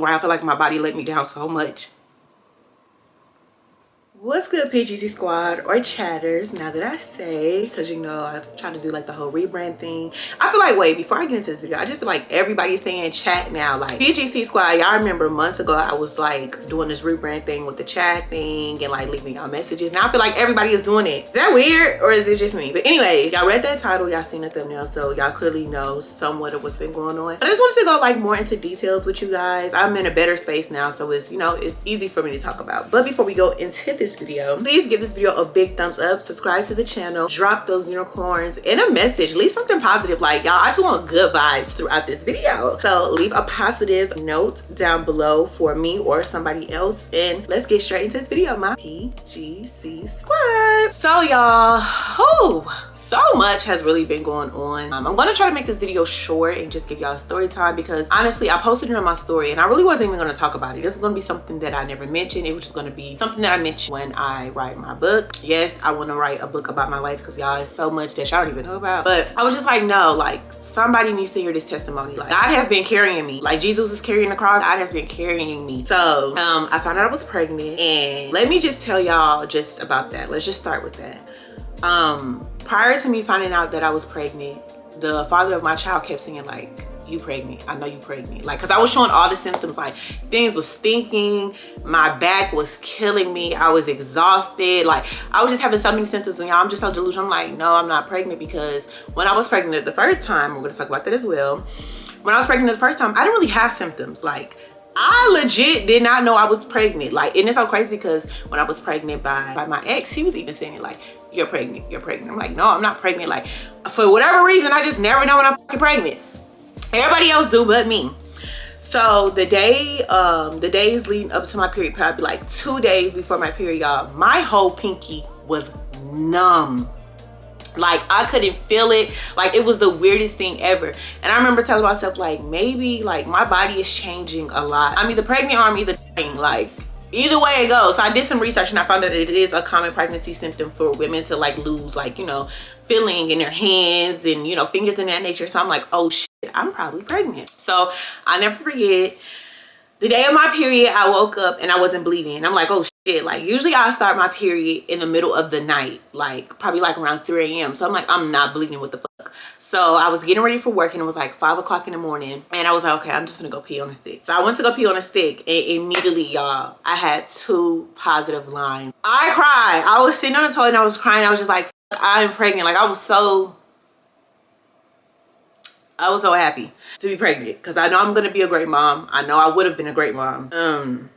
where I feel like my body let me down so much. What's good, PGC squad or chatters? Now that I say, because you know I've tried to do like the whole rebrand thing. I feel like, wait, before I get into this video, I just feel like everybody's saying chat now. Like PGC squad, y'all remember months ago I was like doing this rebrand thing with the chat thing and like leaving y'all messages. Now I feel like everybody is doing it. Is that weird or is it just me? But anyway, y'all read that title, y'all seen the thumbnail, so y'all clearly know somewhat of what's been going on. But I just wanted to go like more into details with you guys. I'm in a better space now, so it's, you know, it's easy for me to talk about. But before we go into this video, please give this video a big thumbs up, subscribe to the channel, drop those unicorns and a message, leave something positive. Like y'all, I just want good vibes throughout this video, so leave a positive note down below for me or somebody else, and let's get straight into this video, my PGC squad. So y'all, so much has really been going on. I'm gonna try to make this video short and just give y'all a story time, because honestly I posted it on my story and I really wasn't even gonna talk about it. This is gonna be something that I never mentioned. It was just gonna be something that I mentioned when I write my book. Yes, I want to write a book about my life because y'all, it's so much that y'all don't even know about, but I was just like, no, like somebody needs to hear this testimony. Like God has been carrying me, like Jesus is carrying the cross. God has been carrying me. So I found out I was pregnant, and let me just tell y'all just about that. Let's just start with that. Prior to me finding out that I was pregnant, the father of my child kept saying like, you pregnant, I know you pregnant. Like, cause I was showing all the symptoms, like things was stinking, my back was killing me, I was exhausted, like I was just having so many symptoms, and y'all, I'm just so delusional. I'm like, no, I'm not pregnant, because when I was pregnant the first time, we're gonna talk about that as well. When I was pregnant the first time, I didn't really have symptoms. Like I legit did not know I was pregnant. Like, and it's so crazy because when I was pregnant by my ex, he was even saying it like, you're pregnant, you're pregnant. I'm like, no, I'm not pregnant. Like for whatever reason, I just never know when I'm fucking pregnant. Everybody else do but me. So the days leading up to my period, probably like 2 days before my period, y'all, my whole pinky was numb. Like I couldn't feel it. Like it was the weirdest thing ever. And I remember telling myself like, maybe like my body is changing a lot. I'm either pregnant or I'm either dying. Like either way it goes. So I did some research and I found that it is a common pregnancy symptom for women to like lose, like, you know, feeling in their hands and, you know, fingers in that nature. So I'm like, oh shit, I'm probably pregnant. So I never forget the day of my period, I woke up and I wasn't bleeding. And I'm like, oh shit, like usually I start my period in the middle of the night, like probably like around 3 a.m. So I'm like, I'm not bleeding, what the fuck. So I was getting ready for work and it was like 5 o'clock in the morning, and I was like, okay, I'm just gonna go pee on a stick. So I went to go pee on a stick, and immediately, y'all, I had 2 positive lines. I cried. I was sitting on the toilet and I was crying. I was just like, fuck, I'm pregnant. Like I was so happy to be pregnant, because I know I'm gonna be a great mom. I know I would have been a great mom.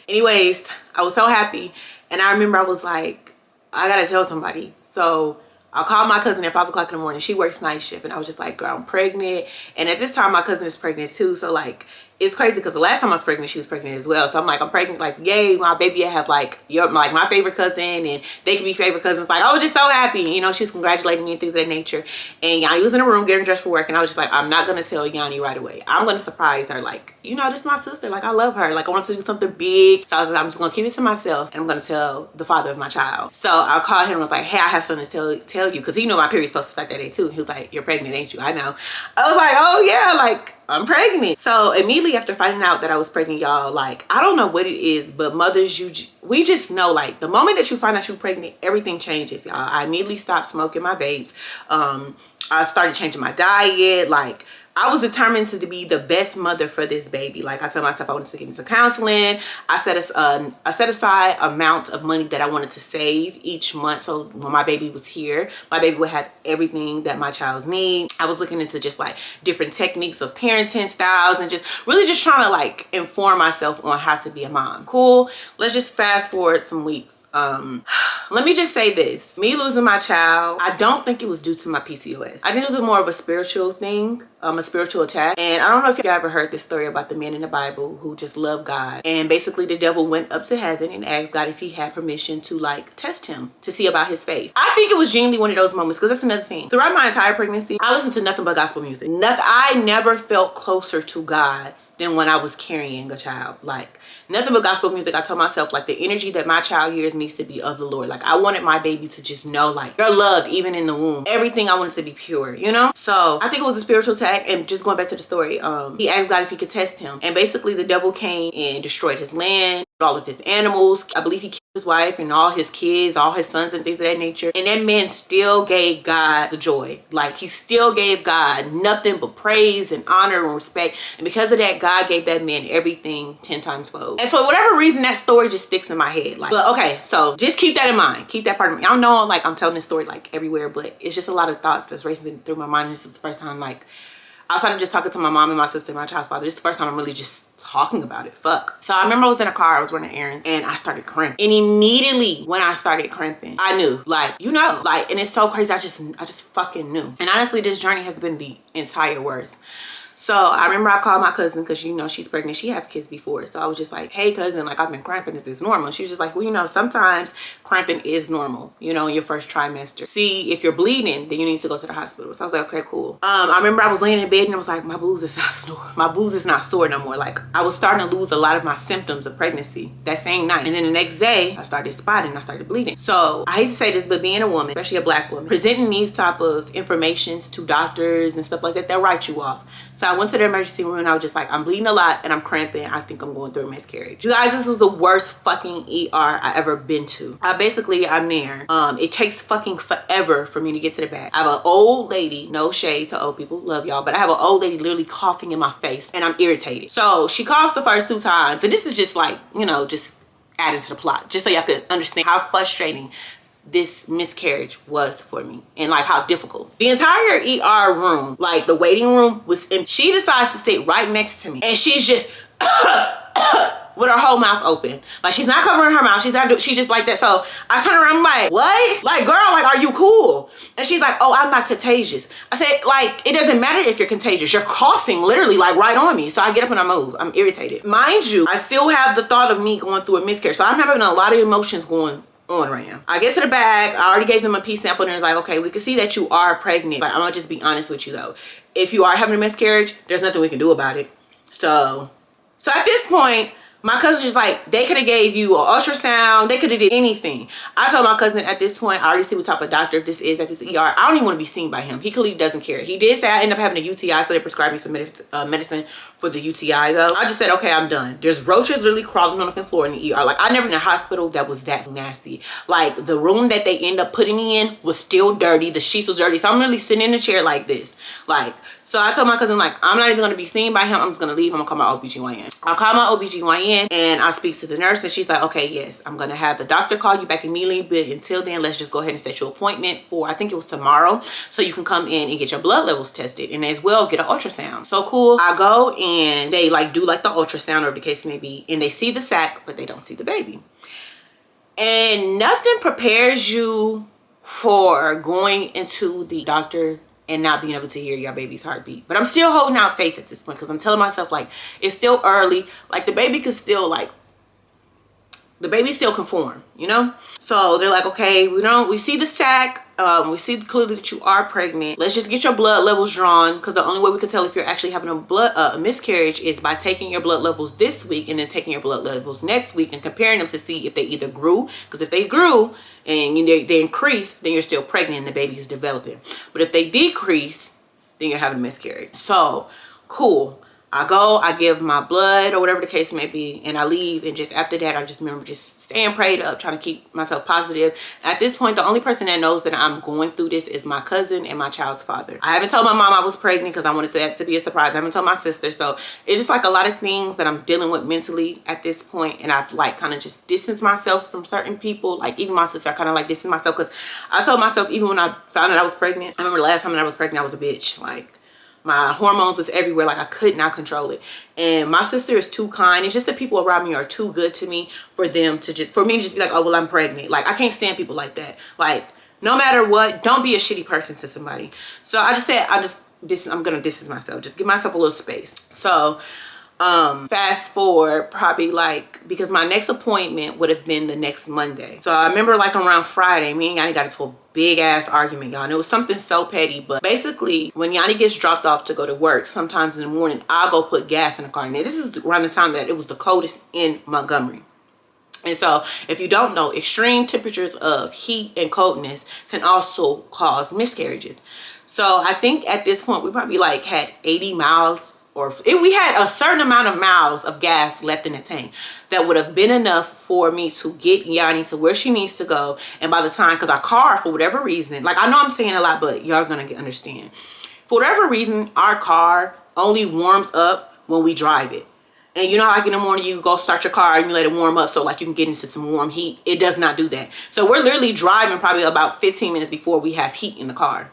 Anyways, I was so happy, and I remember I was like, I gotta tell somebody. So I called my cousin at 5 o'clock in the morning. She works night shift, and I was just like, girl, I'm pregnant. And at this time my cousin is pregnant too, so like it's crazy because the last time I was pregnant, she was pregnant as well. So I'm like, I'm pregnant, like, yay, my baby, I have like like my favorite cousin, and they can be favorite cousins. Like I was just so happy, you know. She was congratulating me and things of that nature. And Yanni was in the room getting dressed for work, and I was just like, I'm not gonna tell Yanni right away. I'm gonna surprise her, like, you know, this is my sister, like I love her, like I want to do something big. So I was like, I'm just gonna keep it to myself, and I'm gonna tell the father of my child. So I called him and was like, hey, I have something to tell you, because he knew my period's supposed to start that day too. He was like, you're pregnant, ain't you? I know. I was like, oh yeah, like I'm pregnant. So immediately after finding out that I was pregnant, y'all, like I don't know what it is, but mothers, we just know, like the moment that you find out you're pregnant, everything changes, y'all. I immediately stopped smoking my vapes. I started changing my diet. Like I was determined to be the best mother for this baby. Like I told myself I wanted to get into counseling. I set aside amount of money that I wanted to save each month, so when my baby was here, my baby would have everything that my child's need. I was looking into just like different techniques of parenting styles, and just really just trying to like inform myself on how to be a mom. Cool. Let's just fast forward some weeks. Let me just say this. Me losing my child, I don't think it was due to my PCOS. I think it was more of a spiritual thing, a spiritual attack. And I don't know if you ever heard this story about the men in the Bible who just love God. And basically the devil went up to heaven and asked God if he had permission to like test him to see about his faith. I think it was genuinely one of those moments, because that's another thing. Throughout my entire pregnancy, I listened to nothing but gospel music. I never felt closer to God than when I was carrying a child. Like, nothing but gospel music. I told myself, like, the energy that my child hears needs to be of the Lord. Like, I wanted my baby to just know, like, you're loved even in the womb. Everything I wanted to be pure, you know? So I think it was a spiritual attack. And just going back to the story, he asked God if he could test him. And basically the devil came and destroyed his land, all of his animals. I believe he killed his wife and all his kids, all his sons and things of that nature. And that man still gave God the joy. Like, he still gave God nothing but praise and honor and respect. And because of that, God gave that man everything 10 times fold. And for whatever reason, that story just sticks in my head. Like, but okay, so just keep that in mind. Keep that part of me. I don't know, like, I'm telling this story like everywhere, but it's just a lot of thoughts that's racing through my mind. This is the first time, like, outside of just talking to my mom and my sister and my child's father, this is the first time I'm really just talking about it. Fuck. So I remember I was in a car, I was running errands, and I started cramping. And immediately when I started cramping, I knew, like, you know, like, and it's so crazy. I just fucking knew. And honestly, this journey has been the entire worst. So I remember I called my cousin because, you know, she's pregnant. She has kids before. So I was just like, hey, cousin, like, I've been cramping. Is this normal? She was just like, well, you know, sometimes cramping is normal, you know, in your first trimester. See, if you're bleeding, then you need to go to the hospital. So I was like, okay, cool. I remember I was laying in bed and I was like, my boobs is not sore. My boobs is not sore no more. Like, I was starting to lose a lot of my symptoms of pregnancy that same night. And then the next day, I started spotting. I started bleeding. So I hate to say this, but being a woman, especially a black woman, presenting these type of informations to doctors and stuff like that, they'll write you off. So I went to the emergency room and I was just like, I'm bleeding a lot and I'm cramping. I think I'm going through a miscarriage. You guys, this was the worst fucking ER I ever been to. I'm there. It takes fucking forever for me to get to the back. I have an old lady, no shade to old people, love y'all, but I have an old lady literally coughing in my face and I'm irritated. So she coughs the first 2 times. And this is just like, you know, just adding to the plot, just so y'all can understand how frustrating this miscarriage was for me and like how difficult. The entire ER room, like the waiting room, was empty. She decides to sit right next to me and she's just with her whole mouth open. Like, she's not covering her mouth. She's just like that. So I turn around, I'm like, what? Like, girl, like, are you cool? And she's like, oh, I'm not contagious. I said, like, it doesn't matter if you're contagious. You're coughing literally like right on me. So I get up and I move. I'm irritated. Mind you, I still have the thought of me going through a miscarriage. So I'm having a lot of emotions going on right now. I get to the bag. I already gave them a pee sample and it's like, okay, we can see that you are pregnant. Like, I'm gonna just be honest with you though. If you are having a miscarriage, there's nothing we can do about it. So at this point, my cousin just like, they could have gave you an ultrasound. They could have did anything. I told my cousin at this point, I already see what type of doctor this is at this ER. I don't even want to be seen by him. He clearly doesn't care. He did say I ended up having a UTI, so they prescribed me some medicine for the UTI though. I just said, okay, I'm done. There's roaches literally crawling on the floor in the ER. Like, I never in a hospital that was that nasty. Like, the room that they end up putting me in was still dirty. The sheets was dirty. So I'm literally sitting in a chair like this. Like, so I told my cousin, like, I'm not even going to be seen by him. I'm just going to leave. I'm going to call my OBGYN. I'll call my OBGYN and I speak to the nurse and she's like, okay, yes, I'm going to have the doctor call you back immediately. But until then, let's just go ahead and set your appointment for, I think it was tomorrow. So you can come in and get your blood levels tested and as well get an ultrasound. So cool. I go and they like do like the ultrasound or the case may be, and they see the sac, but they don't see the baby. And nothing prepares you for going into the doctor and not being able to hear your baby's heartbeat. But I'm still holding out faith at this point because I'm telling myself, like, it's still early. Like, the baby could still, like, the baby still can form, you know? So they're like, okay, we see the sac. We see clearly that you are pregnant. Let's just get your blood levels drawn, because the only way we can tell if you're actually having a miscarriage is by taking your blood levels this week and then taking your blood levels next week and comparing them to see if they either grew. Because if they grew and they increase, then you're still pregnant and the baby is developing. But if they decrease, then you're having a miscarriage. So cool. I go, I give my blood or whatever the case may be, and I leave. And just after that, I just remember just staying prayed up, trying to keep myself positive. At this point, the only person that knows that I'm going through this is my cousin and my child's father. I haven't told my mom I was pregnant because I wanted that to be a surprise. I haven't told my sister. So it's just like a lot of things that I'm dealing with mentally at this point. And I've like kind of just distanced myself from certain people. Like even my sister, I kind of like distanced myself because I told myself even when I found out I was pregnant, I remember the last time that I was pregnant, I was a bitch. Like, my hormones was everywhere. Like, I could not control it. And my sister is too kind. It's just the people around me are too good to me for me to just be like, oh, well, I'm pregnant. Like, I can't stand people like that. Like, no matter what, don't be a shitty person to somebody. So I just said, I'm going to distance myself. Just give myself a little space. So Fast forward probably like, because my next appointment would have been the next Monday. So I remember like around Friday, me and Yanni got into a big ass argument, y'all. And it was something so petty, but basically when Yanni gets dropped off to go to work, sometimes in the morning, I'll go put gas in the car. And this is around the time that it was the coldest in Montgomery. And so if you don't know, extreme temperatures of heat and coldness can also cause miscarriages. So I think at this point we probably like had 80 miles, or we had a certain amount of miles of gas left in the tank that would have been enough for me to get Yanni to where she needs to go. And by the time, because our car, for whatever reason, like I know I'm saying a lot, but y'all gonna understand. For whatever reason, our car only warms up when we drive it. And you know, like in the morning, you go start your car and you let it warm up so like you can get into some warm heat. It does not do that. So we're literally driving probably about 15 minutes before we have heat in the car.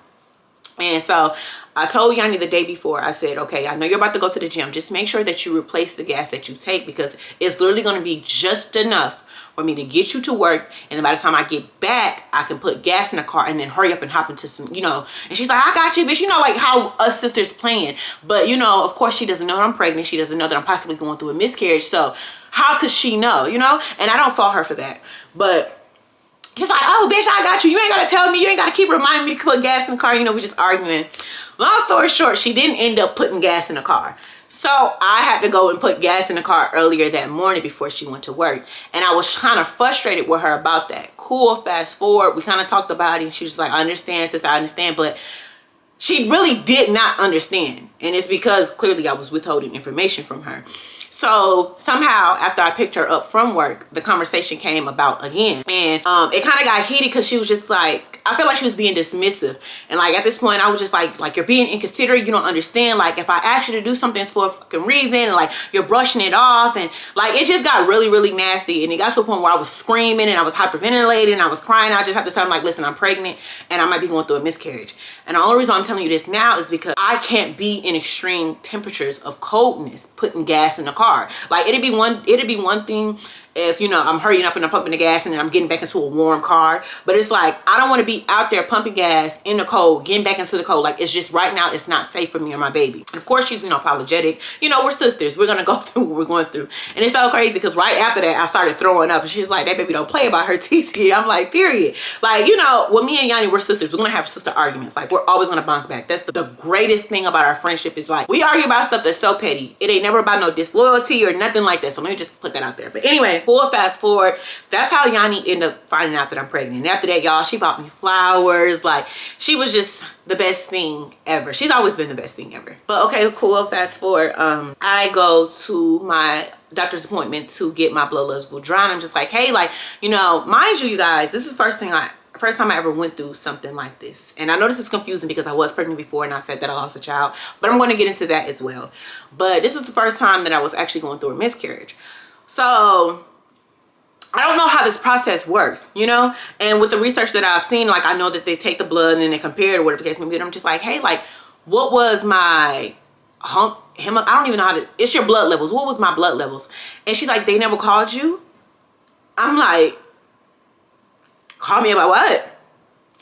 And so I told Yanni the day before, I said, okay, I know you're about to go to the gym. Just make sure that you replace the gas that you take, because it's literally going to be just enough for me to get you to work. And then by the time I get back, I can put gas in the car and then hurry up and hop into some, you know. And she's like, I got you, bitch. You know, like how us sisters playing. But, you know, of course, she doesn't know that I'm pregnant. She doesn't know that I'm possibly going through a miscarriage. So how could she know, you know? And I don't fault her for that. But she's like, oh, bitch, I got you. You ain't got to tell me. You ain't got to keep reminding me to put gas in the car. You know, we just arguing. Long story short, she didn't end up putting gas in the car. So I had to go and put gas in the car earlier that morning before she went to work. And I was kind of frustrated with her about that. Cool, fast forward. We kind of talked about it. And she was like, I understand, sis, I understand. But she really did not understand. And it's because clearly I was withholding information from her. So somehow after I picked her up from work, the conversation came about again. And it kind of got heated because she was just like, I felt like she was being dismissive. And like at this point, I was just like you're being inconsiderate. You don't understand. Like if I ask you to do something, it's for a fucking reason. And like you're brushing it off. And like it just got really, really nasty. And it got to a point where I was screaming and I was hyperventilating and I was crying. I just had to tell them like, listen, I'm pregnant and I might be going through a miscarriage. And the only reason I'm telling you this now is because I can't be in extreme temperatures of coldness putting gas in the car. Like it'd be one thing if, you know, I'm hurrying up and I'm pumping the gas and then I'm getting back into a warm car. But it's like, I don't want to be out there pumping gas in the cold, getting back into the cold. Like, it's just right now, it's not safe for me or my baby. And of course, she's, you know, apologetic. You know, we're sisters. We're going to go through what we're going through. And it's so crazy because right after that, I started throwing up. And she's like, that baby don't play about her TC. I'm like, period. Like, you know, when me and Yanni, we're sisters. We're going to have sister arguments. Like, we're always going to bounce back. That's the greatest thing about our friendship is like, we argue about stuff that's so petty. It ain't never about no disloyalty or nothing like that. So let me just put that out there. But anyway, fast forward, that's how Yanni ended up finding out that I'm pregnant. And after that, y'all, she bought me flowers. Like, she was just the best thing ever. She's always been the best thing ever. But okay, cool, fast forward. I go to my doctor's appointment to get my blood levels go dry. And I'm just like, hey, like, you know, mind you guys, this is the first time I ever went through something like this. And I know this is confusing because I was pregnant before and I said that I lost a child, but I'm going to get into that as well. But this is the first time that I was actually going through a miscarriage. So I don't know how this process works, you know? And with the research that I've seen, like, I know that they take the blood and then they compare it or whatever the case may be. And I'm just like, hey, like, what was my I don't even know how to, it's your blood levels. What was my blood levels? And she's like, they never called you? I'm like, call me about what?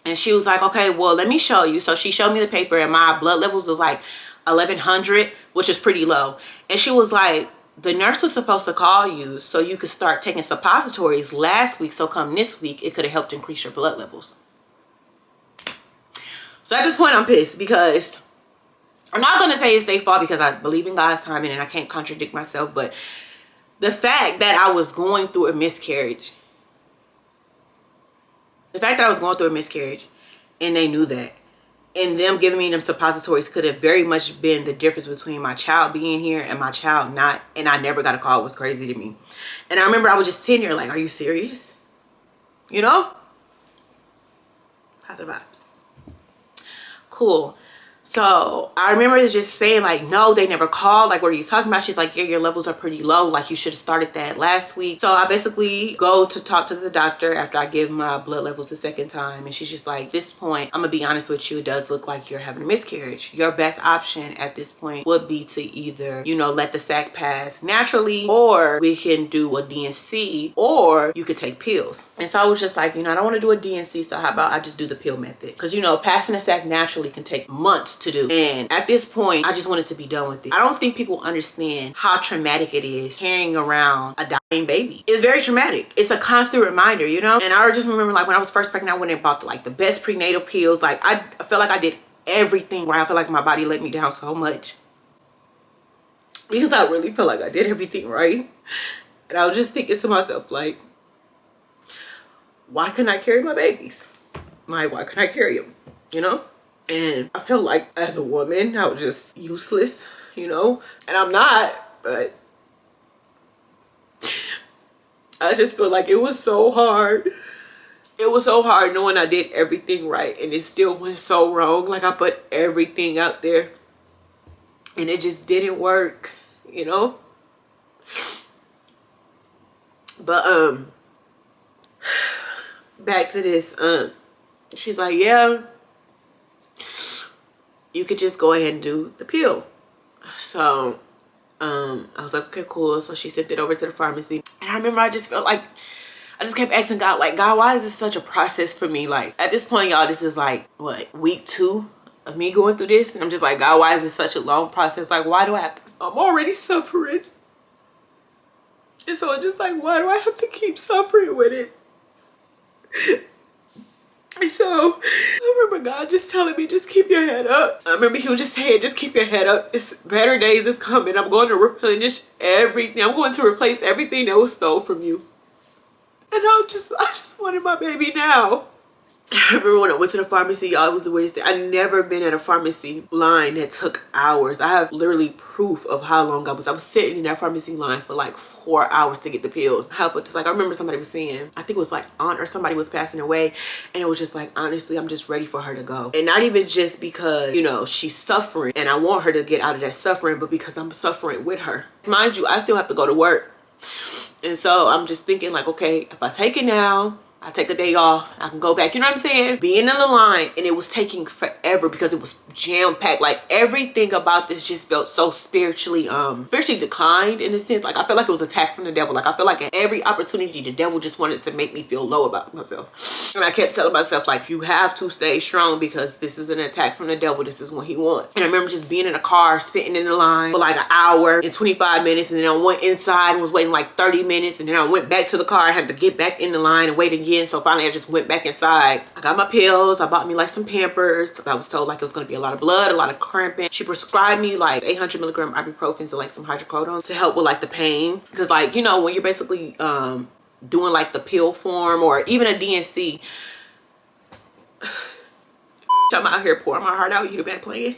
And she was like, okay, well, let me show you. So she showed me the paper and my blood levels was like 1100, which is pretty low. And she was like, the nurse was supposed to call you so you could start taking suppositories last week. So come this week, it could have helped increase your blood levels. So at this point, I'm pissed because I'm not going to say it's their fault because I believe in God's timing and I can't contradict myself. But the fact that I was going through a miscarriage, and they knew that, and them giving me them suppositories could have very much been the difference between my child being here and my child not, and I never got a call. It was crazy to me. And I remember I was just sitting here like, are you serious? You know? Positive vibes. Cool. So I remember just saying like, no, they never called. Like, what are you talking about? She's like, yeah, your levels are pretty low. Like, you should have started that last week. So I basically go to talk to the doctor after I give my blood levels the second time. And she's just like, at this point, I'm going to be honest with you. It does look like you're having a miscarriage. Your best option at this point would be to either, you know, let the sac pass naturally, or we can do a DNC, or you could take pills. And so I was just like, you know, I don't want to do a DNC. So how about I just do the pill method? Because, you know, passing the sac naturally can take months to do. And at this point, I just wanted to be done with it. I don't think people understand how traumatic it is carrying around a dying baby. It's very traumatic. It's a constant reminder, you know? And I just remember like when I was first pregnant, I went and bought the best prenatal pills. Like I felt like I did everything right. I feel like my body let me down so much, because I really feel like I did everything right. And I was just thinking to myself, like, why couldn't I carry my babies? Like, why couldn't I carry them? You know? And I feel like as a woman, I was just useless, you know? And I'm not, but I just feel like it was so hard. It was so hard knowing I did everything right and it still went so wrong. Like I put everything out there and it just didn't work, you know? But back to this, she's like, yeah, you could just go ahead and do the pill. So I was like, okay, cool. So she sent it over to the pharmacy, and I remember I just felt like I just kept asking God, like, God, why is this such a process for me? Like at this point, y'all, this is like what, week 2 of me going through this, and I'm just like, God, why is this such a long process? Like, why do I have to, I'm already suffering. And so it's just like, why do I have to keep suffering with it? And so I remember God just telling me, just keep your head up. I remember he was just saying, just keep your head up. It's better days is coming. I'm going to replenish everything. I'm going to replace everything that was stole from you. And I just wanted my baby now. I remember when I went to the pharmacy, y'all, it was the weirdest thing. I've never been at a pharmacy line that took hours. I have literally proof of how long I was sitting in that pharmacy line for like 4 hours to get the pills. How about this? Like I remember somebody was saying, I think it was like aunt or somebody was passing away, and it was just like, honestly, I'm just ready for her to go. And not even just because, you know, she's suffering and I want her to get out of that suffering, but because I'm suffering with her. Mind you, I still have to go to work. And so I'm just thinking like, okay, if I take it now, I take a day off, I can go back, you know what I'm saying? Being in the line, and it was taking forever because it was jam-packed. Like everything about this just felt so spiritually declined in a sense. Like I felt like it was attacked from the devil. Like I feel like at every opportunity the devil just wanted to make me feel low about myself. And I kept telling myself like, you have to stay strong because this is an attack from the devil. This is what he wants. And I remember just being in a car, sitting in the line for like an hour and 25 minutes, and then I went inside and was waiting like 30 minutes, and then I went back to the car. I had to get back in the line and wait again. So finally I just went back inside. I got my pills. I bought me like some Pampers. I was told like it was going to be a lot of blood, a lot of cramping. She prescribed me like 800 milligram ibuprofen and like some hydrocodone to help with like the pain. Because like, you know, when you're basically doing like the pill form or even a DNC, I'm out here pouring my heart out. You been playing?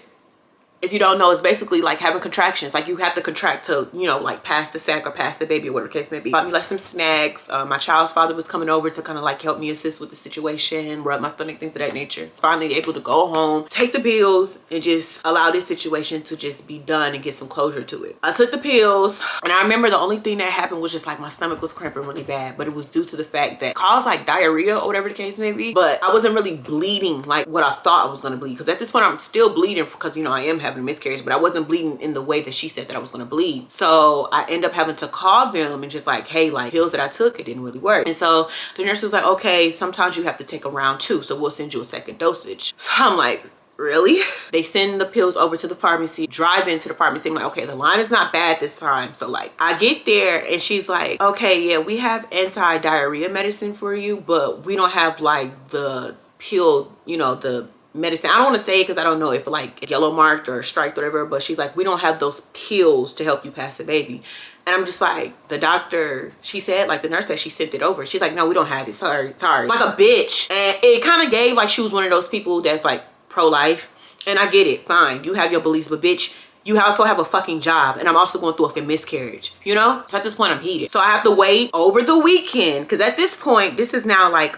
If you don't know, it's basically like having contractions. Like you have to contract to, you know, like pass the sack or pass the baby or whatever the case may be. Bought me like some snacks. My child's father was coming over to kind of like help me assist with the situation, rub my stomach, things of that nature. Finally able to go home, take the pills, and just allow this situation to just be done and get some closure to it. I took the pills, and I remember the only thing that happened was just like my stomach was cramping really bad, but it was due to the fact that it caused like diarrhea or whatever the case may be. But I wasn't really bleeding like what I thought I was gonna bleed, because at this point I'm still bleeding because, you know, I am having a miscarriage, but I wasn't bleeding in the way that she said that I was gonna bleed. So I end up having to call them and just like, hey, like pills that I took, it didn't really work. And so the nurse was like, okay, sometimes you have to take a round 2, so we'll send you a second dosage. So I'm like, really? They send the pills over to the pharmacy, drive into the pharmacy. I'm like, okay, the line is not bad this time. So like I get there and she's like, okay, yeah, we have anti-diarrhea medicine for you, but we don't have like the pill, you know, the medicine. I don't want to say it because I don't know if like yellow marked or striped or whatever, but she's like, we don't have those pills to help you pass the baby. And I'm just like, the doctor, she said, like the nurse said she sent it over. She's like, no, we don't have it. Sorry. Like a bitch. And it kind of gave like she was one of those people that's like pro-life. And I get it, fine, you have your beliefs, but bitch, you also have a fucking job, and I'm also going through a miscarriage, you know? So at this point I'm heated. So I have to wait over the weekend, because at this point, this is now like,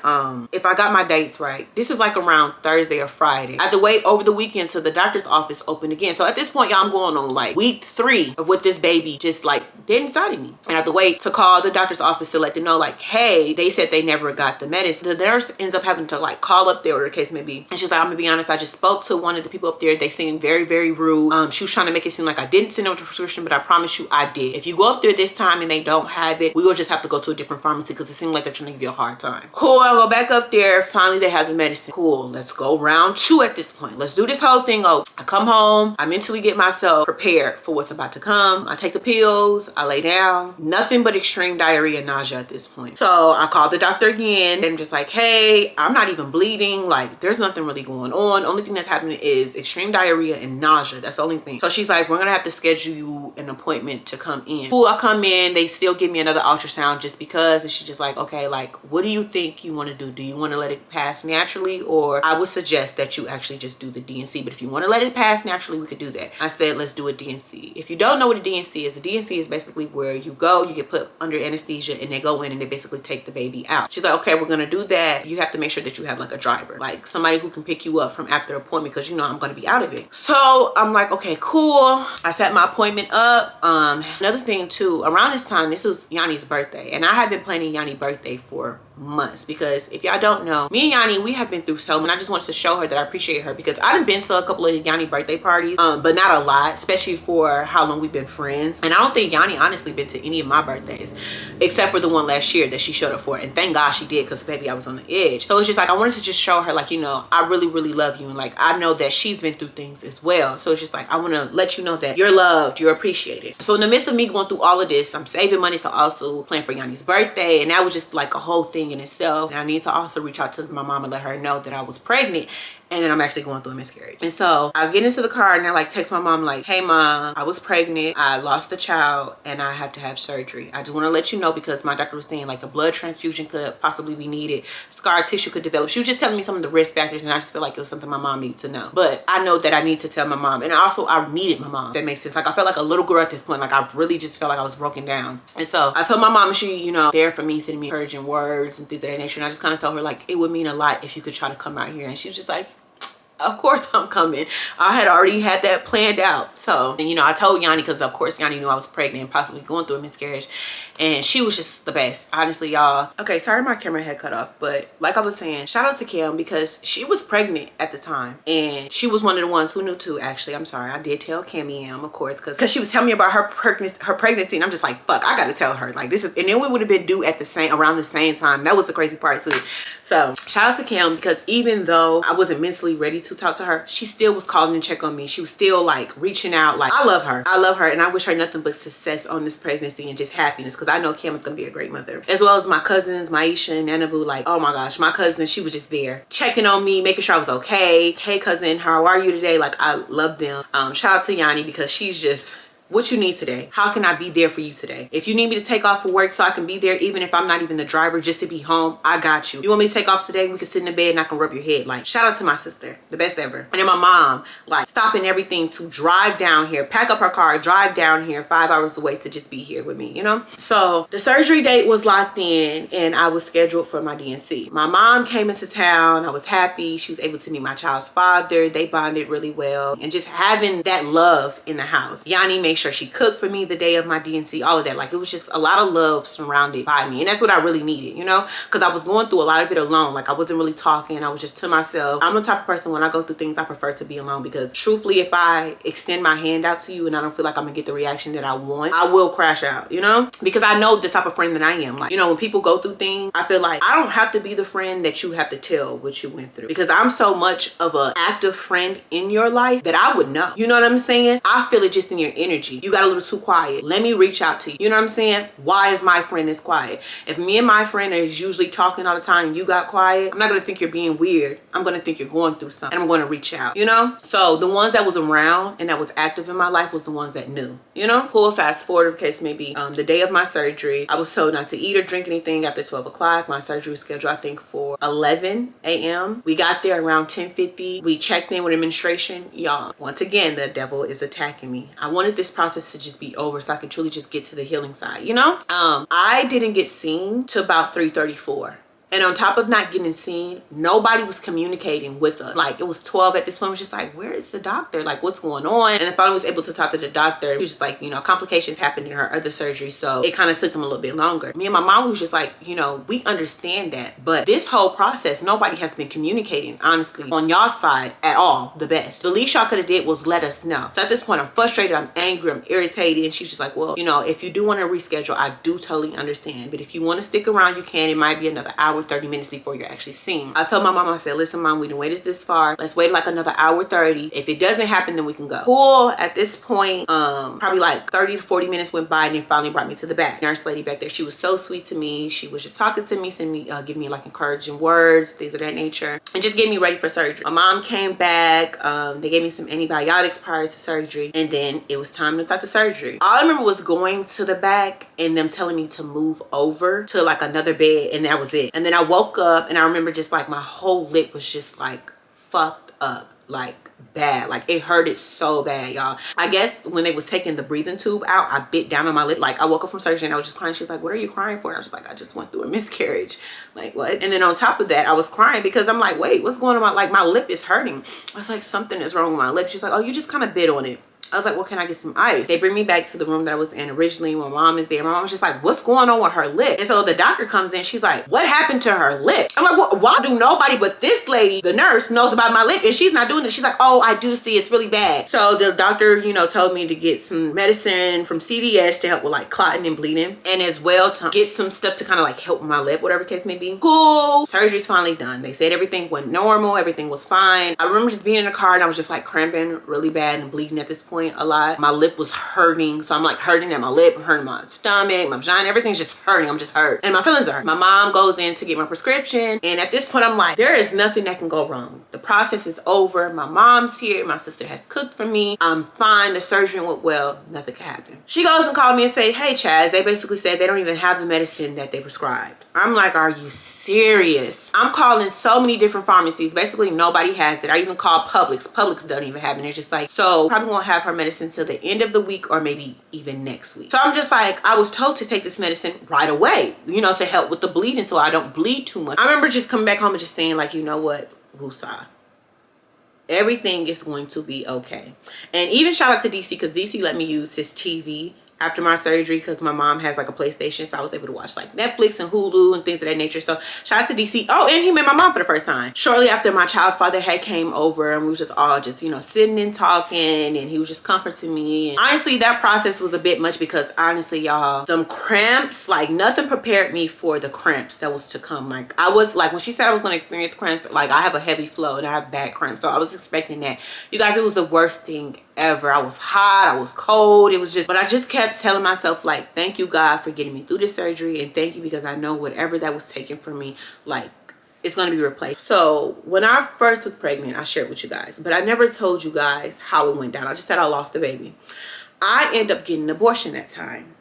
if I got my dates right, this is like around Thursday or Friday. I have to wait over the weekend till the doctor's office open again. So at this point, y'all, I'm going on like week 3 of with this baby just like dead inside of me. And I have to wait to call the doctor's office to let them know like, hey, they said they never got the medicine. The nurse ends up having to like call up there, or the case may be. And she's like, I'm gonna be honest, I just spoke to one of the people up there. They seemed very, very rude. She was trying to make make it seem like I didn't send them the prescription, but I promise you I did. If you go up there this time and they don't have it, we will just have to go to a different pharmacy because it seems like they're trying to give you a hard time. Cool, I go back up there. Finally, they have the medicine. Cool, let's go round 2 at this point. Let's do this whole thing over. I come home. I mentally get myself prepared for what's about to come. I take the pills. I lay down. Nothing but extreme diarrhea and nausea at this point. So I called the doctor again. I'm just like, hey, I'm not even bleeding. Like, there's nothing really going on. Only thing that's happening is extreme diarrhea and nausea. That's the only thing. So she's like, we're gonna have to schedule you an appointment to come in. Cool, I come in. They still give me another ultrasound just because. And she's just like, okay, like, what do you think you want to do? Do you want to let it pass naturally, or I would suggest that you actually just do the DNC? But if you want to let it pass naturally, we could do that. I said, let's do a DNC. If you don't know what a DNC is, the DNC is basically where you go, you get put under anesthesia, and they go in and they basically take the baby out. She's like, okay, we're gonna do that. You have to make sure that you have like a driver, like somebody who can pick you up from after the appointment, because you know I'm gonna be out of it. So I'm like, okay, cool. I set my appointment up. Another thing too, around this time, this was Yanni's birthday, and I had been planning Yanni's birthday for months, because if y'all don't know, me and Yanni, we have been through so much. I just wanted to show her that I appreciate her, because I've been to a couple of Yanni birthday parties, but not a lot, especially for how long we've been friends. And I don't think Yanni honestly been to any of my birthdays except for the one last year that she showed up for, and thank God she did, because baby, I was on the edge. So it's just like, I wanted to just show her, like, you know, I really love you, and like I know that she's been through things as well. So it's just like, I want to let you know that you're loved, you're appreciated. So in the midst of me going through all of this, I'm saving money to also plan for Yanni's birthday, and that was just like a whole thing in itself. And I need to also reach out to my mom and let her know that I was pregnant, and then I'm actually going through a miscarriage. And so I get into the car and I like text my mom like, hey mom, I was pregnant, I lost the child, and I have to have surgery. I just want to let you know, because my doctor was saying like a blood transfusion could possibly be needed, scar tissue could develop. She was just telling me some of the risk factors, and I just feel like it was something my mom needs to know. But I know that I need to tell my mom, and also I needed my mom, if that makes sense. Like, I felt like a little girl at this point. Like, I really just felt like I was broken down. And so I told my mom, and she, you know, there for me, sending me encouraging words and things of that nature. And I just kind of told her like, it would mean a lot if you could try to come out here. And she was just like, of course I'm coming. I had already had that planned out. So, and you know, I told Yanni, because of course Yanni knew I was pregnant and possibly going through a miscarriage, and she was just the best, honestly, y'all. Okay, sorry my camera had cut off, but like I was saying, shout out to Kim, because she was pregnant at the time, and she was one of the ones who knew too. Actually, I'm sorry, I did tell Cammy, of course, because she was telling me about her pregnancy, and I'm just like, fuck, I gotta tell her, like, this is. And then we would have been due at around the same time. That was the crazy part too. So shout out to Kim, because even though I wasn't mentally ready to talk to her, she still was calling and check on me. She was still like reaching out. Like, I love her, and I wish her nothing but success on this pregnancy and just happiness, because I know Kim is gonna be a great mother, as well as my cousins, Maisha and Nanabu. Like, oh my gosh, my cousin, she was just there checking on me, making sure I was okay. Hey cousin, how are you today? Like, I love them. Shout out to Yanni, because she's just what you need today. How can I be there for you today? If you need me to take off for work so I can be there, even if I'm not even the driver, just to be home, I got you. You want me to take off today? We can sit in the bed and I can rub your head. Like, shout out to my sister, the best ever. And then my mom, like, stopping everything to drive down here, pack up her car, drive down here 5 hours away to just be here with me, you know? So the surgery date was locked in, and I was scheduled for my DNC. My mom came into town. I was happy. She was able to meet my child's father. They bonded really well, and just having that love in the house. Yanni made sure she cooked for me the day of my DNC, all of that. Like, it was just a lot of love surrounded by me, and that's what I really needed, you know, because I was going through a lot of it alone. Like, I wasn't really talking. I was just to myself. I'm the type of person, when I go through things, I prefer to be alone, because truthfully, if I extend my hand out to you and I don't feel like I'm gonna get the reaction that I want, I will crash out, you know, because I know the type of friend that I am. Like, you know, when people go through things, I feel like I don't have to be the friend that you have to tell what you went through, because I'm so much of an active friend in your life that I would know. You know what I'm saying? I feel it just in your energy. You got a little too quiet. Let me reach out to you. You know what I'm saying? Why is my friend this quiet? If me and my friend is usually talking all the time and you got quiet, I'm not gonna think you're being weird. I'm gonna think you're going through something, and I'm gonna reach out, you know? So the ones that was around and that was active in my life was the ones that knew, you know? Cool. Fast forward, case maybe the day of my surgery, I was told not to eat or drink anything after 12 o'clock. My surgery was scheduled, I think, for 11 a.m. We got there around 10:50. We checked in with administration. Y'all, once again, the devil is attacking me. I wanted this process to just be over so I could truly just get to the healing side, you know? I didn't get seen till about 3:34. And on top of not getting seen, nobody was communicating with us. Like, it was 12 at this point. It was just like, where is the doctor? Like, what's going on? And I finally was able to talk to the doctor. He was just like, you know, complications happened in her other surgery, so it kind of took them a little bit longer. Me and my mom was just like, you know, we understand that, but this whole process, nobody has been communicating, honestly, on y'all side at all the best. The least y'all could have did was let us know. So at this point, I'm frustrated, I'm angry, I'm irritated. And she's just like, well, you know, if you do want to reschedule, I do totally understand. But if you want to stick around, you can. It might be another hour, 30 minutes before you're actually seen. I told my mom, I said, listen, mom, we done waited this far. Let's wait like another hour 30. If it doesn't happen, then we can go. Cool. At this point, probably like 30 to 40 minutes went by, and they finally brought me to the back. Nurse lady back there, she was so sweet to me. She was just talking to me, sending me, giving me like encouraging words, things of that nature, and just getting me ready for surgery. My mom came back. They gave me some antibiotics prior to surgery, and then it was time to start the surgery. All I remember was going to the back and them telling me to move over to like another bed, and that was it. And then I woke up, and I remember just like my whole lip was just like fucked up, like bad. Like, it hurted so bad, y'all. I guess when they was taking the breathing tube out, I bit down on my lip. Like, I woke up from surgery and I was just crying. She's like, what are you crying for? And I was like, I just went through a miscarriage. Like, what? And then on top of that, I was crying because I'm like, wait, what's going on? Like, my lip is hurting. I was like, something is wrong with my lip. She's like, oh, you just kind of bit on it. I was like, well, can I get some ice? They bring me back to the room that I was in originally. My mom is there. My mom was just like, what's going on with her lip? And so the doctor comes in. She's like, what happened to her lip? I'm like, well, why do nobody but this lady, the nurse, knows about my lip and she's not doing it? She's like, oh, I do see, it's really bad. So the doctor, you know, told me to get some medicine from CVS to help with like clotting and bleeding, and as well to get some stuff to kind of like help my lip, whatever case may be. Cool. Surgery's finally done. They said everything went normal. Everything was fine. I remember just being in the car and I was just like cramping really bad and bleeding at this point a lot. My lip was hurting, so I'm like hurting at my lip, I'm hurting my stomach, my vagina, everything's just hurting. I'm just hurt, and my feelings are hurt. My mom goes in to get my prescription, and at this point I'm like, there is nothing that can go wrong. The process is over. My mom's here, my sister has cooked for me, I'm fine, the surgery went well, nothing can happen. She goes and called me and say, hey Chaz, they basically said they don't even have the medicine that they prescribed. I'm like, are you serious? I'm calling so many different pharmacies, basically nobody has it. I even called Publix don't even have it. They're just like, so probably won't have her medicine till the end of the week or maybe even next week. So I'm just like, I was told to take this medicine right away, you know, to help with the bleeding so I don't bleed too much. I remember just coming back home and just saying like, you know what, woosah, everything is going to be okay. And even shout out to DC, because DC let me use his TV after my surgery because my mom has like a PlayStation, so I was able to watch like Netflix and Hulu and things of that nature. So shout out to DC. Oh, and he met my mom for the first time shortly after my child's father had came over, and we was just all just, you know, sitting and talking, and he was just comforting me. And honestly, that process was a bit much because honestly, y'all, them cramps, like nothing prepared me for the cramps that was to come. Like, I was like, when she said I was going to experience cramps, like I have a heavy flow and I have bad cramps, so I was expecting that. You guys, it was the worst thing ever. I was hot, I was cold, it was just, but I just kept telling myself like, thank you God for getting me through this surgery, and thank you because I know whatever that was taken from me, like, it's going to be replaced. So when I first was pregnant, I shared with you guys, but I never told you guys how it went down. I just said I lost the baby. I ended up getting an abortion that time,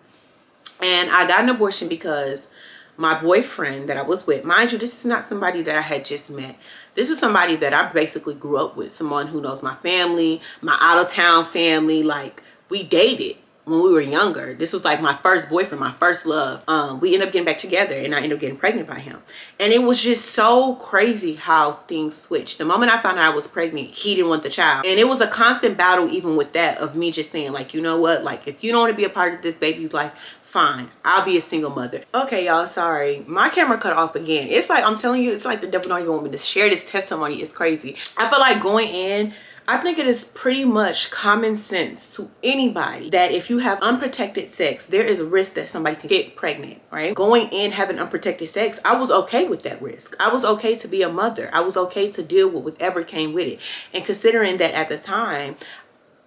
and I got an abortion because my boyfriend that I was with, mind you, this is not somebody that I had just met. This was somebody that I basically grew up with, someone who knows my family, my out of town family. Like, we dated when we were younger. This was like my first boyfriend, my first love. We ended up getting back together, and I ended up getting pregnant by him. And it was just so crazy how things switched. The moment I found out I was pregnant, he didn't want the child. And it was a constant battle even with that, of me just saying like, you know what, like if you don't want to be a part of this baby's life, fine, I'll be a single mother. Okay, y'all, sorry, my camera cut off again. It's like, I'm telling you, it's like the devil don't even want me to share this testimony. It's crazy. I feel like going in, I think it is pretty much common sense to anybody that if you have unprotected sex, there is a risk that somebody can get pregnant, right? Going in having unprotected sex, I was okay with that risk. I was okay to be a mother. I was okay to deal with whatever came with it. And considering that at the time,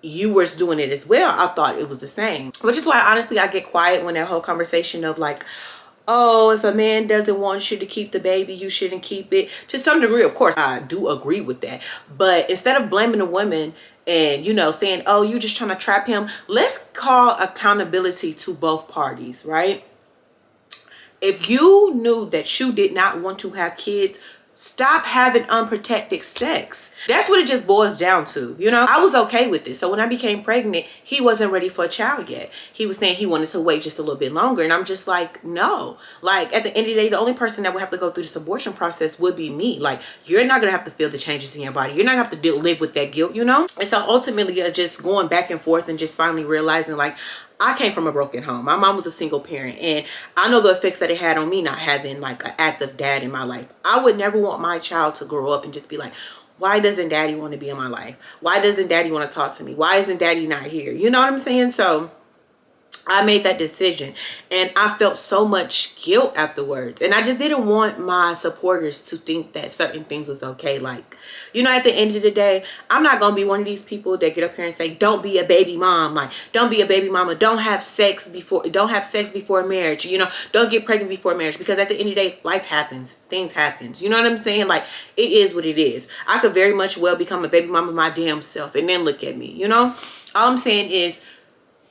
you were doing it as well, I thought it was the same. Which is why honestly I get quiet when that whole conversation of like, oh, if a man doesn't want you to keep the baby, you shouldn't keep it. To some degree, of course, I do agree with that. But instead of blaming the woman and, you know, saying, oh, you just trying to trap him, let's call accountability to both parties, right? If you knew that you did not want to have kids, Stop having unprotected sex. That's what it just boils down to, you know? I was okay with this. So when I became pregnant, he wasn't ready for a child yet. He was saying he wanted to wait just a little bit longer. And I'm just like, no. Like, at the end of the day, the only person that would have to go through this abortion process would be me. Like, you're not going to have to feel the changes in your body. You're not going to have to live with that guilt, you know? And so ultimately, just going back and forth and just finally realizing, like, I came from a broken home. My mom was a single parent, and I know the effects that it had on me not having like an active dad in my life. I would never want my child to grow up and just be like, why doesn't daddy want to be in my life? Why doesn't daddy want to talk to me? Why isn't daddy not here? You know what I'm saying? So I made that decision, and I felt so much guilt afterwards, and I just didn't want my supporters to think that certain things was okay. Like, you know, at the end of the day, I'm not gonna be one of these people that get up here and say, don't be a baby mom. Like, don't be a baby mama. Don't have sex before marriage. You know, don't get pregnant before marriage, because at the end of the day, life happens. Things happen. You know what I'm saying? Like, it is what it is. I could very much well become a baby mama my damn self, and then look at me, you know? All I'm saying is,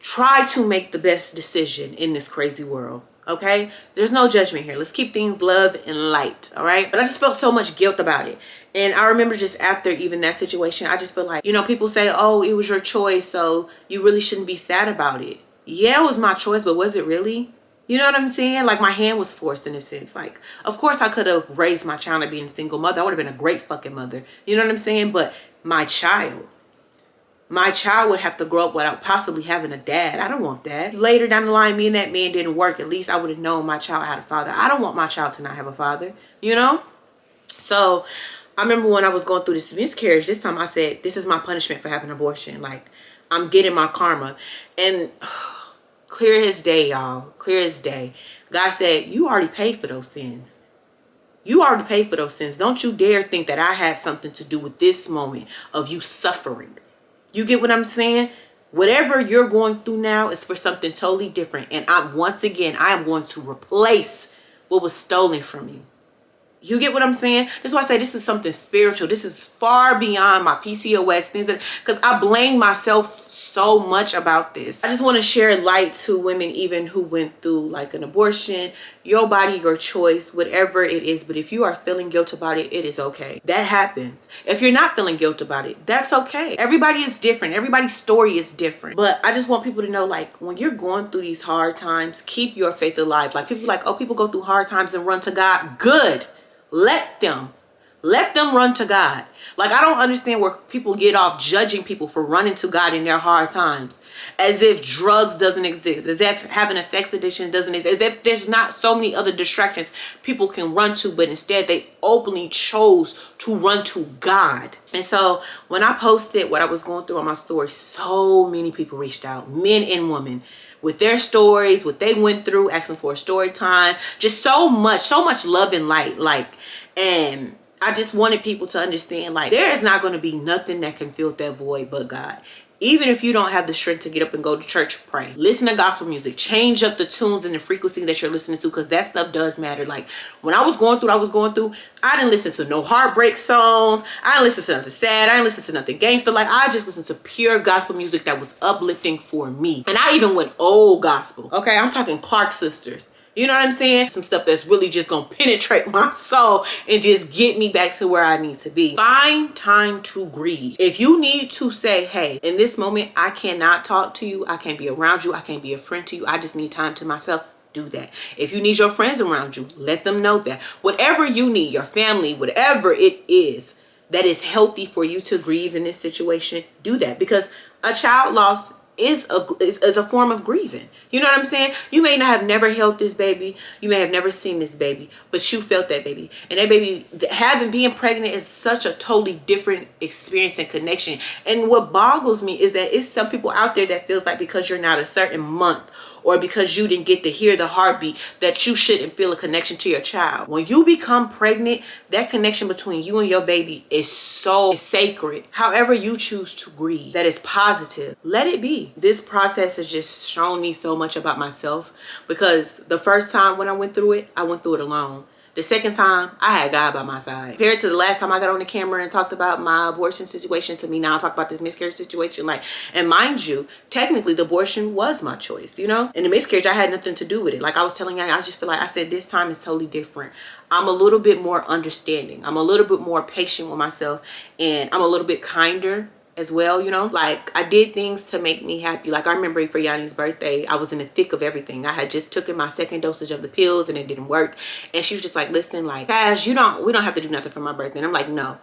try to make the best decision in this crazy world, okay? There's no judgment here. Let's keep things love and light, all right? But I just felt so much guilt about it. And I remember just after even that situation, I just feel like, you know, people say, oh, it was your choice, so you really shouldn't be sad about it. Yeah, it was my choice, but was it really? You know what I'm saying? Like, my hand was forced in a sense. Like, of course I could have raised my child and being a single mother. I would have been a great fucking mother. You know what I'm saying? But my child would have to grow up without possibly having a dad. I don't want that. Later down the line, me and that man didn't work. At least I would have known my child had a father. I don't want my child to not have a father, you know? So I remember when I was going through this miscarriage, this time I said, this is my punishment for having an abortion. Like, I'm getting my karma. And clear as day, y'all. Clear as day. God said, you already paid for those sins. You already paid for those sins. Don't you dare think that I had something to do with this moment of you suffering. You get what I'm saying? Whatever you're going through now is for something totally different. And once again, I am going to replace what was stolen from you. You get what I'm saying? That's why I say this is something spiritual. This is far beyond my PCOS things, because I blame myself so much about this. I just want to share light to women even who went through like an abortion. Your body, your choice, whatever it is. But if you are feeling guilt about it, it is okay. That happens. If you're not feeling guilt about it, that's okay. Everybody is different. Everybody's story is different. But I just want people to know, like, when you're going through these hard times, keep your faith alive. Like, people like, oh, people go through hard times and run to God. Good. Let them run to God. Like, I don't understand where people get off judging people for running to God in their hard times, as if drugs doesn't exist, as if having a sex addiction doesn't exist, as if there's not so many other distractions people can run to, but instead they openly chose to run to God. And so when I posted what I was going through on my story, so many people reached out, men and women, with their stories, what they went through, asking for a story time, just so much love and light. Like, and I just wanted people to understand, like, there is not going to be nothing that can fill that void but God. Even if you don't have the strength to get up and go to church, pray. Listen to gospel music. Change up the tunes and the frequency that you're listening to, because that stuff does matter. Like, when I was going through, I didn't listen to no heartbreak songs. I didn't listen to nothing sad. I didn't listen to nothing gangster. Like, I just listened to pure gospel music that was uplifting for me. And I even went old gospel. Okay, I'm talking Clark Sisters. You know what I'm saying? Some stuff that's really just gonna penetrate my soul and just get me back to where I need to be. Find time to grieve. If you need to say, hey, in this moment, I cannot talk to you. I can't be around you. I can't be a friend to you. I just need time to myself. Do that. If you need your friends around you, let them know that. Whatever you need, your family, whatever it is that is healthy for you to grieve in this situation, do that. Because a child loss is a form of grieving. You know what I'm saying? You may not have never held this baby. You may have never seen this baby, but you felt that baby. And that baby, being pregnant is such a totally different experience and connection. And what boggles me is that it's some people out there that feels like because you're not a certain month, or because you didn't get to hear the heartbeat, that you shouldn't feel a connection to your child. When you become pregnant, that connection between you and your baby is so sacred. However you choose to grieve, that is positive, let it be. This process has just shown me so much about myself, because the first time when I went through it alone. The second time, I had God by my side. Compared to the last time I got on the camera and talked about my abortion situation, to me now I talk about this miscarriage situation. Like, and mind you, technically the abortion was my choice, you know? And the miscarriage, I had nothing to do with it. Like I was telling you, I just feel like I said this time is totally different. I'm a little bit more understanding. I'm a little bit more patient with myself, and I'm a little bit kinder as well, you know. Like I did things to make me happy. Like I remember for Yanni's birthday, I was in the thick of everything. I had just taken my second dosage of the pills and it didn't work, and she was just like, listen, like, Chaz, we don't have to do nothing for my birthday. And I'm like, no,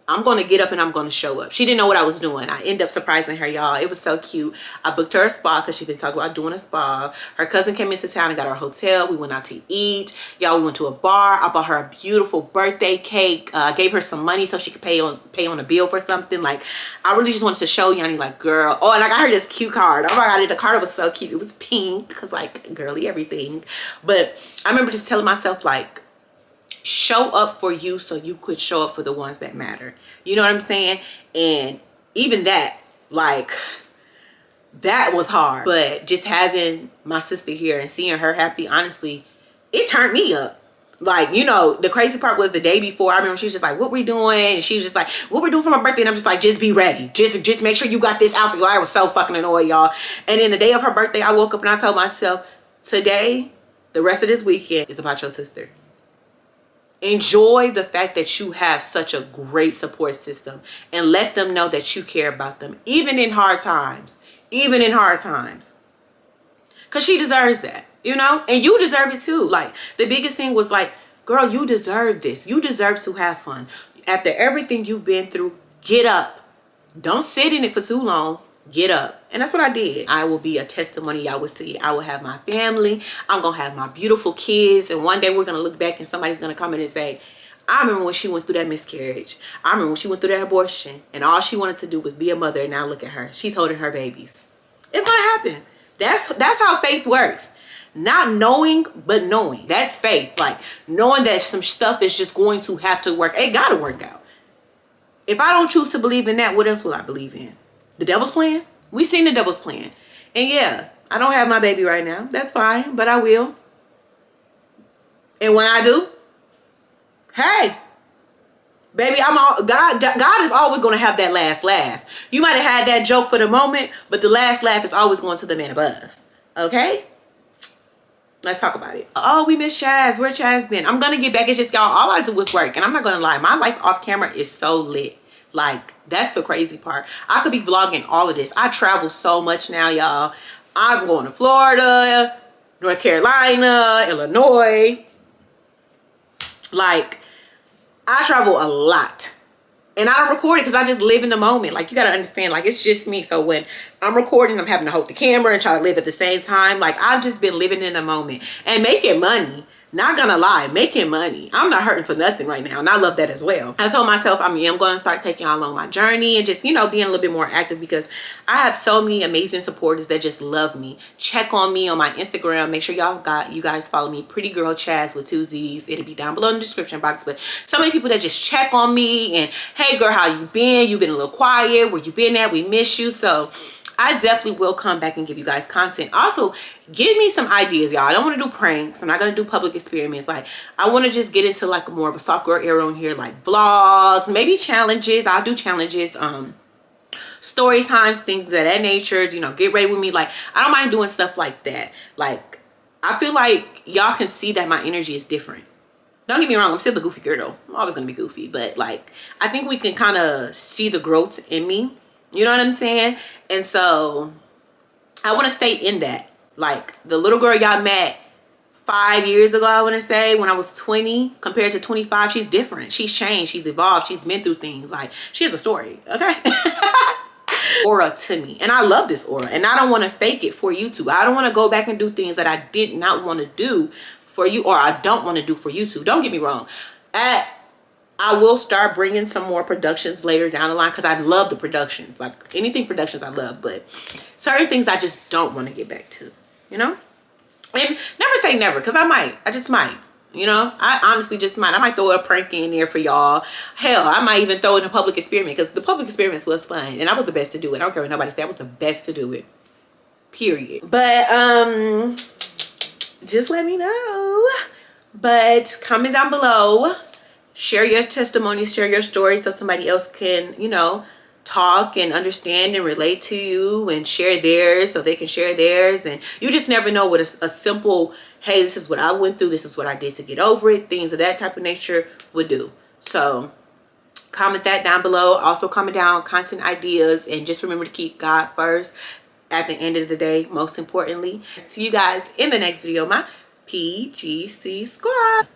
I'm gonna get up and I'm gonna show up. She didn't know what I was doing. I ended up surprising her, y'all. It was so cute. I booked her a spa because she's been talking about doing a spa. Her cousin came into town and got her a hotel. We went out to eat. Y'all, we went to a bar. I bought her a beautiful birthday cake. Gave her some money so she could pay on a bill for something. Like, I really just wanted to show Yanni, like, girl. Oh, and I got her this cute card. Oh my God, the card was so cute. It was pink because, like, girly everything. But I remember just telling myself, like, show up for you so you could show up for the ones that matter. You know what I'm saying? And even that, like, that was hard. But just having my sister here and seeing her happy, honestly, it turned me up. Like, you know, the crazy part was the day before, I remember she was just like, what we doing? And she was just like, what we doing for my birthday? And I'm just like, just be ready. Just make sure you got this outfit. Like, I was so fucking annoyed, y'all. And then the day of her birthday, I woke up and I told myself, today, the rest of this weekend is about your sister. Enjoy the fact that you have such a great support system, and let them know that you care about them, even in hard times, because she deserves that, you know, and you deserve it too. Like, the biggest thing was like, girl, you deserve this. You deserve to have fun. After everything you've been through, get up. Don't sit in it for too long. Get up. And that's what I did. I will be a testimony. Y'all will see. I will have my family. I'm gonna have my beautiful kids, and one day we're gonna look back and somebody's gonna come in and say, I remember when she went through that miscarriage. I remember when she went through that abortion, and all she wanted to do was be a mother, and now look at her. She's holding her babies. It's gonna happen. That's how faith works. Not knowing, but knowing. That's faith. Like, knowing that some stuff is just going to have to work. It gotta work out. If I don't choose to believe in that, what else will I believe in? The devil's plan? We seen the devil's plan. And yeah, I don't have my baby right now. That's fine, but I will. And when I do, hey, baby, God is always going to have that last laugh. You might have had that joke for the moment, but the last laugh is always going to the man above. Okay? Let's talk about it. Oh, we miss Chaz. Where Chaz been? I'm going to get back. It's just, y'all, all I do was work. And I'm not going to lie. My life off camera is so lit. Like, that's the crazy part. I could be vlogging all of this. I travel so much now, y'all. I'm going to Florida, North Carolina, Illinois. Like, I travel a lot. And I don't record it because I just live in the moment. Like, you got to understand, like, it's just me. So when I'm recording, I'm having to hold the camera and try to live at the same time. Like, I've just been living in the moment and making money. Not gonna lie, making money. I'm not hurting for nothing right now, and I love that as well. I told myself, I'm going to start taking y'all along my journey and just, you know, being a little bit more active, because I have so many amazing supporters that just love me. Check on me on my Instagram. Make sure you guys follow me, PrettyGirlChaz with 2 Z's. It'll be down below in the description box. But so many people that just check on me and, hey girl, how you been? You've been a little quiet. Where you been at? We miss you. So I definitely will come back and give you guys content. Also, give me some ideas, y'all. I don't want to do pranks. I'm not going to do public experiments. Like, I want to just get into like more of a soft girl era on here, like vlogs, maybe challenges. I'll do challenges, story times, things of that nature. You know, get ready with me. Like, I don't mind doing stuff like that. Like, I feel like y'all can see that my energy is different. Don't get me wrong, I'm still the goofy girl though. I'm always going to be goofy. But like, I think we can kind of see the growth in me. You know what I'm saying? And so I want to stay in that. Like, the little girl y'all met 5 years ago, I want to say, when I was 20 compared to 25, she's different. She's changed. She's evolved. She's been through things. Like, she has a story. Okay? Aura to me. And I love this aura. And I don't want to fake it for YouTube. I don't want to go back and do things that I did not want to do for you, or I don't want to do for YouTube. Don't get me wrong. I will start bringing some more productions later down the line, because I love the productions. Like, anything productions I love, but certain things I just don't want to get back to, you know? And never say never, because I just might, you know? I honestly just might. I might throw a prank in there for y'all. Hell, I might even throw in a public experiment, because the public experiments was fun, and I was the best to do it. I don't care what nobody said. I was the best to do it, period. But just let me know But comment down below, share your testimonies, share your stories so somebody else can, you know, talk and understand and relate to you and share theirs so they can share theirs. And you just never know what a simple, hey, this is what I went through, this is what I did to get over it, things of that type of nature would do. So comment that down below. Also comment down content ideas, and just remember to keep God first at the end of the day, most importantly. See you guys in the next video, my PGC squad.